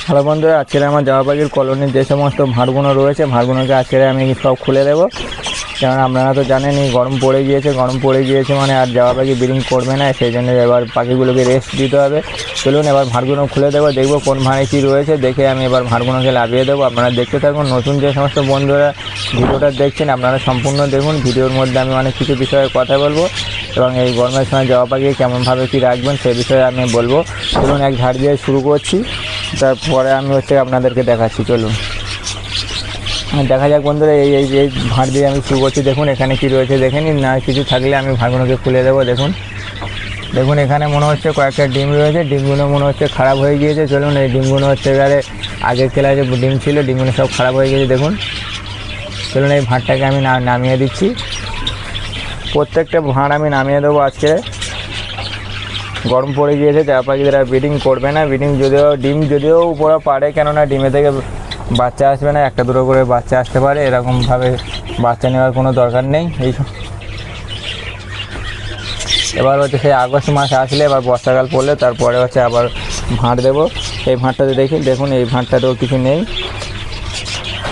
Hello বন্ধুরা, আজকে আমার জামা পাখির কলোনির যে সমস্ত ভাঁড়গুলো রয়েছে, ভাঁড়গুলোকে আজকে আমি সব খুলে দেবো। কারণ আপনারা তো জানেনই গরম পড়ে গিয়েছে মানে আর জামা পাখি ব্রিডিং করবে না, সেই জন্য এবার পাখিগুলোকে রেস্ট দিতে হবে। চলুন এবার ভাঁড়গুলো খুলে দেবো, দেখবো কোন ভাঁড়ে কী রয়েছে, দেখে আমি এবার ভাঁড়গুলোকে লাভিয়ে দেবো। আপনারা দেখতে থাকুন। নতুন যে সমস্ত বন্ধুরা ভিডিওটা দেখছেন আপনারা সম্পূর্ণ দেখুন। ভিডিওর মধ্যে আমি অনেক কিছু বিষয়ে কথা বলবো এবং এই গরমের সময় জামা পাখি কেমনভাবে কী রাখবেন সে বিষয়ে আমি বলবো। চলুন এক ঝাড় দিয়ে শুরু করছি, তারপরে আমি আপনাদেরকে দেখাচ্ছি। চলুন দেখা যাক বন্ধুরা। এই ভাঁড় দিয়ে আমি শুরু করছি। দেখুন এখানে কি রয়েছে দেখে নিন, না কিছু থাকলে আমি ভাঁড়গুলোকে খুলে দেবো। দেখুন এখানে মনে হচ্ছে কয়েকটা ডিম রয়েছে, ডিমগুলো মনে হচ্ছে খারাপ হয়ে গিয়েছে। চলুন এই ডিমগুলো হচ্ছে এবারে আগের খেলায় যে ডিম ছিল ডিমগুলো সব খারাপ হয়ে গিয়েছে। দেখুন চলুন এই ভাঁড়টাকে আমি নামিয়ে দিচ্ছি। প্রত্যেকটা ভাঁড় আমি নামিয়ে দেবো। আজকে গরম পড়ে গিয়েছে, জামা পাখিদের আর ব্রিডিং করবে না। ডিম যদিও উপরে পারে, কেননা ডিমে থেকে বাচ্চা আসবে না, একটা দুটো করে বাচ্চা আসতে পারে, এরকমভাবে বাচ্চা নেওয়ার কোনো দরকার নেই। এবার হচ্ছে সেই আগস্ট মাস আসলে, এবার বর্ষাকাল পড়লে তারপরে হচ্ছে আবার ভাঁড় দেবো। এই ভাঁড়টাতে দেখুন এই ভাঁড়টাতেও কিছু নেই।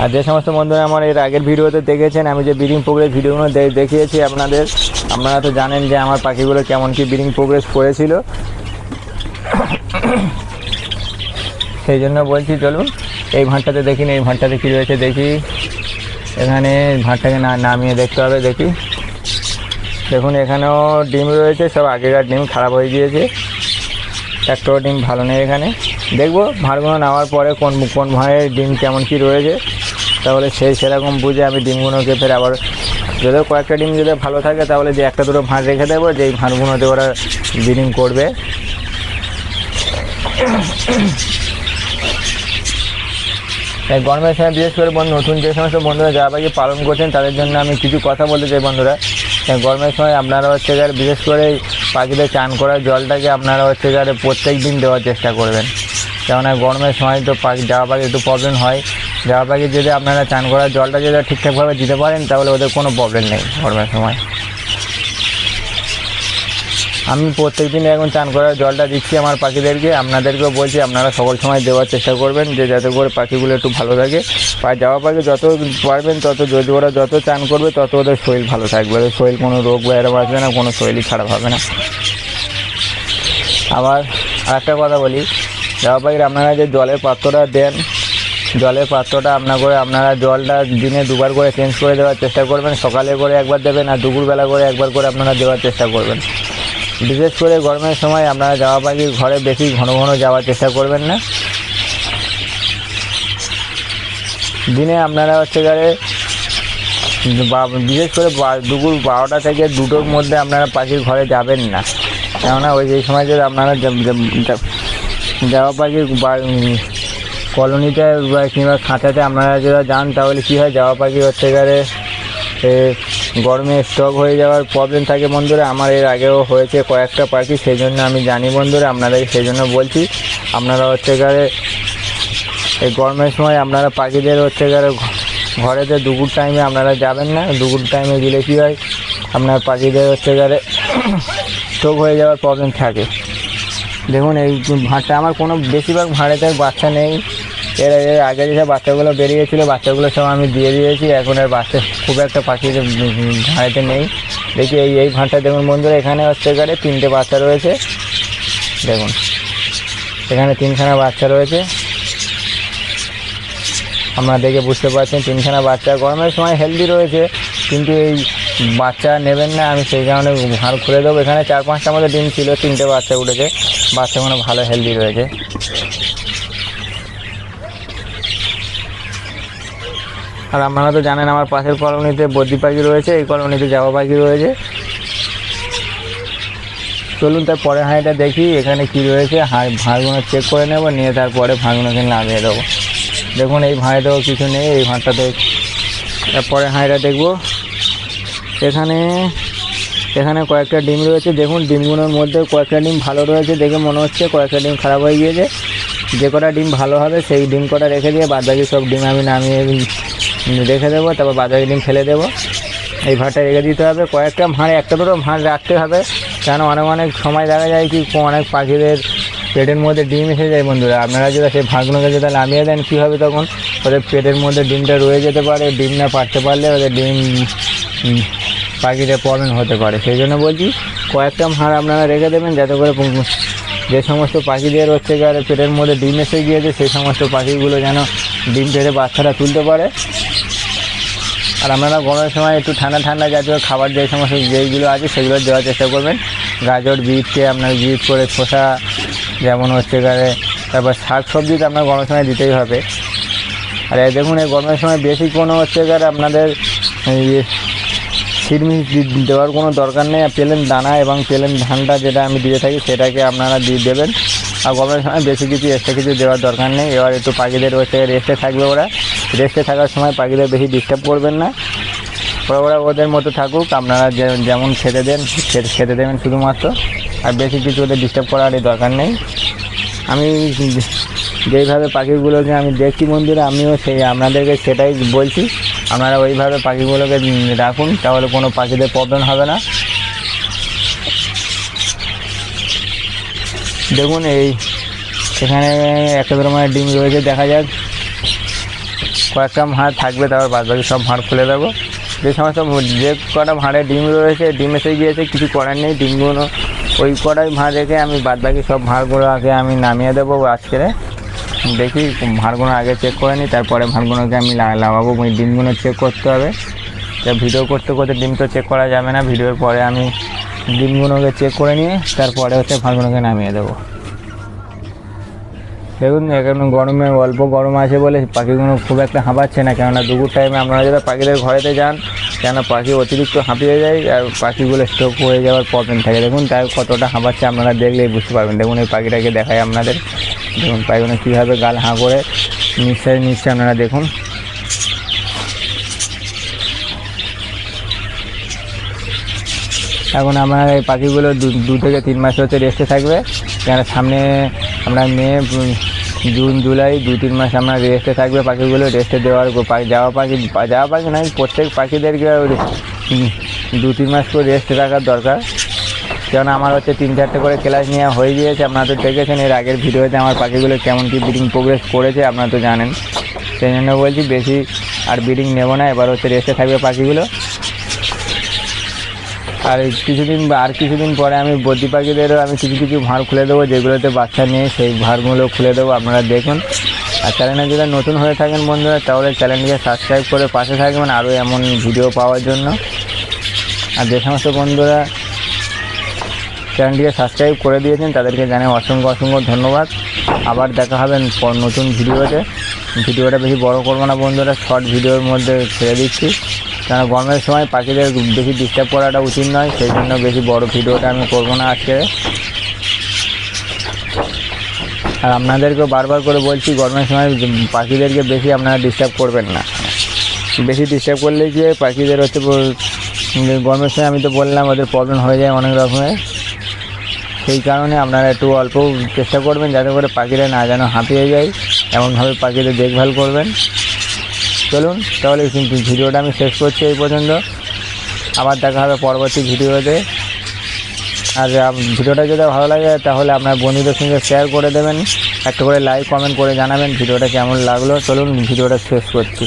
আর যে সমস্ত বন্ধুরা আমার এর আগের ভিডিওতে দেখেছেন, আমি যে ব্রিডিং প্রোগ্রেস ভিডিওগুলো দেখিয়েছি আপনারা তো জানেন যে আমার পাখিগুলো কেমন কি ব্রিডিং প্রোগ্রেস করেছিল। সেই জন্য বলছি চলুন এই ভাঁড়টাতে দেখিন, এই ভাঁড়টাতে কী রয়েছে দেখি। এখানে ভাঁড়টাকে নামিয়ে দেখতে হবে। দেখুন এখানেও ডিম রয়েছে, সব আগেকার ডিম খারাপ হয়ে গিয়েছে, একটাও ডিম ভালো নেই। এখানে দেখবো ভাঁড়গুলো নেওয়ার পরে কোন ভাঁড়ের ডিম কেমন কি রয়েছে, তাহলে সেরকম বুঝে আমি ডিমগুলোকে ফের আবার যদি কয়েকটা ডিম যদি ভালো থাকে তাহলে যে একটা দুটো ভাঁড় রেখে দেবো, যেই ভাঁড়গুলোতে ওরা ব্রিডিং করবে। এই গরমের সময় বিশেষ করে নতুন যে সমস্ত বন্ধুরা জামা পাখি পালন করছেন তাদের জন্য আমি কিছু কথা বলতে চাই। বন্ধুরা গরমের সময় আপনারা হচ্ছে বিশেষ করে পাখিদের চান করার জলটাকে আপনারা হচ্ছে প্রত্যেক দিন দেওয়ার চেষ্টা করবেন। কেননা গরমের সময় তো জামা পাখি একটু প্রবলেম হয়। জামা পাখি যদি আপনারা চান করার জলটা যদি ঠিকঠাকভাবে দিতে পারেন তাহলে ওদের কোনো প্রবলেম নেই গরমের সময়। আমি প্রত্যেক দিন এখন চান করার জলটা দিচ্ছি আমার পাখিদেরকে, আপনাদেরকেও বলছি আপনারা সকল সময় দেওয়ার চেষ্টা করবেন, যে যাতে করে পাখিগুলো একটু ভালো থাকে। জামা পাখি যত পারবেন তত, যদি ওরা যত চান করবে তত ওদের শরীর ভালো থাকবে, ওদের শরীর কোনো রোগ বা এরকম আসবে না, কোনো শরীরই খারাপ হবে না। আবার আরেকটা কথা বলি, জামা পাখির আপনারা যে জলের পাত্রটা দেন, জলের পাত্রটা আপনারা জলটা দিনে দুবার করে চেঞ্জ করে দেওয়ার চেষ্টা করবেন। সকালে করে একবার দেবেন আর দুপুরবেলা করে একবার করে আপনারা দেওয়ার চেষ্টা করবেন। বিশেষ করে গরমের সময় আপনারা জামা পাখির ঘরে বেশি ঘন ঘন যাওয়ার চেষ্টা করবেন না। দিনে আপনারা হচ্ছে বিশেষ করে দুপুর 12টা থেকে 2টোর মধ্যে আপনারা পাখির ঘরে যাবেন না। কেননা এই সময় যদি আপনারা জামা পাখির কলোনিতে বা কিংবা খাঁচাতে আপনারা যারা যান তাহলে কী হয়, জামা পাখি হচ্ছে গরমে স্ট্রোক হয়ে যাওয়ার প্রবলেম থাকে। বন্ধুরা আমার এর আগেও হয়েছে কয়েকটা পাখি, সেই জন্য আমি জানি বন্ধুরা, আপনাদেরকে সেই জন্য বলছি আপনারা হচ্ছে এই গরমের সময় আপনারা পাখিদের হচ্ছে ঘরেতে দুপুর টাইমে আপনারা যাবেন না। দুপুর টাইমে গেলে কী হয়, আপনার পাখিদের হচ্ছে স্ট্রোক হয়ে যাওয়ার প্রবলেম থাকে। দেখুন এই ভাঁড়টা আমার কোনো বেশিরভাগ ভাঁড়েতে বাচ্চা নেই। এর আগে যেসব বাচ্চাগুলো বেরিয়েছিলো বাচ্চাগুলো সব আমি দিয়ে দিয়েছি, এখন আর বাচ্চা খুব একটা পাখির ভাঁড়েতে নেই। দেখি এই ভাঁড়টা দেখুন বন্ধুরা, এখানে হচ্ছে 3টে বাচ্চা রয়েছে। দেখুন এখানে 3খানা বাচ্চা রয়েছে, আপনারা দেখে বুঝতে পারছেন 3খানা বাচ্চা। গরমের সময় হেলদি রয়েছে, কিন্তু এই বাচ্চা নেবেন না, আমি সেই কারণে ভাঁড় খুলে দেবো। এখানে 4-5টার মধ্যে ডিম ছিল, 3টে বাচ্চা উঠেছে, বাচ্চাগুলো ভালো হেলদি রয়েছে। আর আপনারা তো জানেন আমার পাশের কলোনিতে বদ্রি পাখি রয়েছে, এই কলোনিতে জামা পাখি রয়েছে। চলুন তার পরে হাঁড়িটা দেখি এখানে কি রয়েছে, ভাঁড়গুলো চেক করে নেব, নিয়ে তারপরে ভাঁড়গুলোকে নামিয়ে দেবো। দেখুন এই ভাঁড়েতেও কিছু নেই, এই ভাঁড়টাতে তারপরে হাঁড়িটা দেখবো। এখানে কয়েকটা ডিম রয়েছে। দেখুন ডিমগুলোর মধ্যে কয়েকটা ডিম ভালো রয়েছে দেখে মনে হচ্ছে, কয়েকটা ডিম খারাপ হয়ে গিয়েছে। যে কটা ডিম ভালো হবে সেই ডিম কটা রেখে দিয়ে বাদবাকি সব ডিম আমি নামিয়ে রেখে দেবো, তারপর বাদবাকি ডিম ফেলে দেবো। এই ভাঁড়টা রেখে দিতে হবে। কয়েকটা ভাঁড়, একটা দুটো ভাঁড় রাখতে হবে, কেন অনেক সময় দেখা যায় কি অনেক পাখিদের পেটের মধ্যে ডিম এসে যায় বন্ধুরা, আপনারা যদি সেই ভাঁড়গুলোকে যদি নামিয়ে দেন কী হবে, তখন ওদের পেটের মধ্যে ডিমটা রয়ে যেতে পারে, ডিম না পারতে পারলে ওদের ডিম পাখিতে প্রবলেম হতে পারে। সেই জন্য বলছি কয়েকটা ভাঁড় আপনারা রেখে দেবেন, যাতে করে যে সমস্ত পাখিদের হচ্ছে গিয়ে পেটের মধ্যে ডিম এসে গিয়েছে সেই সমস্ত পাখিগুলো যেন ডিম পেড়ে বাচ্চারা তুলতে পারে। আর আপনারা গরমের সময় একটু ঠান্ডা ঠান্ডা জাতীয় খাবার যে সমস্ত যেইগুলো আছে সেগুলো দেওয়ার চেষ্টা করবেন। গাজর বিটকে আপনার বিট করে, শসা যেমন হচ্ছে গিয়ে, তারপর শাক সবজি তো আপনার গরমের সময় দিতেই হবে। আর দেখুন এই গরমের সময় বেশি কোনো হচ্ছে গিয়ে আপনাদের সিডমিক্স দেওয়ার কোনো দরকার নেই। প্লেন দানা এবং প্লেন ধানটা যেটা আমি দিয়ে থাকি সেটাকে আপনারা দিয়ে দেবেন। আর গরমের সময় বেশি কিছু এক্সট্রা কিছু দেওয়ার দরকার নেই। এবার একটু পাখিদের হচ্ছে রেস্টে থাকবে, ওরা রেস্টে থাকার সময় পাখিদের বেশি ডিস্টার্ব করবেন না, ওরা ওদের মতো থাকুক। আপনারা যেমন খেতে দেন খেতে দেবেন শুধুমাত্র, আর বেশি কিছু ওদের ডিস্টার্ব করার দরকার নেই। আমি যেইভাবে পাখিগুলোকে আমি দেখছি বন্ধুরা, আমিও আপনাদেরকে সেটাই বলছি, আপনারা ওইভাবে পাখিগুলোকে রাখুন, তাহলে কোনো পাখিদের প্রবলেম হবে না। দেখুন এখানে একটা ধরনের ডিম রয়েছে, দেখা যাক কয়েকটা ভাঁড় থাকবে, তারপর বাদবাকি সব ভাঁড় খুলে দেবো। যে কটা ভাঁড়ে ডিম রয়েছে, ডিম এসে গিয়েছে, কিছু করার নেই, ডিমগুলো ওই কটাই ভাঁড় রেখে আমি বাদবাকি সব ভাঁড়গুলো আগে আমি নামিয়ে দেবো। আজকে দেখি ভাঁড়গুলো আগে চেক করে নিই, তারপরে ভাঁড়গুলোকে আমি লাগাবো। ওই ডিমগুলো চেক করতে হবে, ভিডিও করতে করতে ডিম তো চেক করা যাবে না, ভিডিওর পরে আমি ডিমগুলোকে চেক করে নিয়ে তারপরে হচ্ছে ভাঁড়গুলোকে নামিয়ে দেবো। দেখুন এখন গরমে অল্প গরম আছে বলে পাখিগুলো খুব একটা হাঁপাচ্ছে না, কেননা দুপুর টাইমে আপনারা যারা পাখিদের ঘরেতে যান, কেন পাখি অতিরিক্ত হাঁপিয়ে যায় আর পাখিগুলো স্ট্রোক হয়ে যাওয়ার প্রবলেম থাকে। দেখুন তাই কতটা হাঁপাচ্ছে আপনারা দেখলেই বুঝতে পারবেন। দেখুন এই পাখিটাকে দেখায় আপনাদের, দেখুন পাখিগুলো কীভাবে গাল হাঁ করে নিশ্চয় আপনারা দেখুন। এখন আমরা এই পাখিগুলো 2 থেকে 3 মাস হচ্ছে রেস্টে থাকবে, কেন সামনে আমরা মে জুন জুলাই 2-3 মাস আমরা রেস্টে থাকবে। পাখিগুলো রেস্টে দেওয়ার যাওয়া পাখি নয়, প্রত্যেক পাখিদেরকে 2-3 মাস করে রেস্ট রাখার দরকার। কেন আমার হচ্ছে 3-4টে করে ক্লাস নেওয়া হয়ে গিয়েছে, আপনারা তো দেখেছেন এর আগের ভিডিওতে আমার পাখিগুলো কেমন কী ব্রিডিং প্রোগ্রেস করেছে, আপনারা তো জানেন। সেই জন্য বলছি বেশি আর ব্রিডিং নেব না, এবার হচ্ছে রেস্টে থাকবে পাখিগুলো। আর কিছুদিন পরে আমি বদ্রি পাখিদেরও আমি কিছু ভাঁড় খুলে দেবো, যেগুলোতে বাচ্চা নেই সেই ভাঁড়গুলো খুলে দেবো, আপনারা দেখুন। আর চ্যানেলে যদি নতুন হয়ে থাকেন বন্ধুরা, তাহলে চ্যানেলটিকে সাবস্ক্রাইব করে পাশে থাকবেন আরও এমন ভিডিও পাওয়ার জন্য। আর যে সমস্ত বন্ধুরা চ্যানেলটিকে সাবস্ক্রাইব করে দিয়েছেন তাদেরকে জানাই অসংখ্য ধন্যবাদ। আবার দেখা হবে নতুন ভিডিওতে। ভিডিওটা বেশি বড় করবো না বন্ধুরা, শর্ট ভিডিওর মধ্যে ছেড়ে দিচ্ছি, কারণ গরমের সময় পাখিদের বেশি ডিস্টার্ব করাটা উচিত নয়, সেই জন্য বেশি বড় ভিডিওটা আমি করবো না আজকে। আর আপনাদেরকেও বারবার করে বলছি, গরমের সময় পাখিদেরকে বেশি আপনারা ডিস্টার্ব করবেন না। বেশি ডিস্টার্ব করলে গিয়ে পাখিদের হচ্ছে গরমের সময় আমি তো বললাম ওদের প্রবলেম হয়ে যায় অনেক রকমের। সেই কারণে আপনারা একটু অল্প চেষ্টা করবেন যাতে করে পাখিরা না যেন হাঁপিয়ে যায়, এমনভাবে পাখিদের দেখভাল করবেন। চলুন তাহলে ভিডিওটা আমি শেষ করছি এই পর্যন্ত, আবার দেখা হবে পরবর্তী ভিডিওতে। আর ভিডিওটা যদি ভালো লাগে তাহলে আপনার বন্ধুদের সঙ্গে শেয়ার করে দেবেন, একটা করে লাইক কমেন্ট করে জানাবেন ভিডিওটা কেমন লাগলো। চলুন ভিডিওটা শেষ করছি।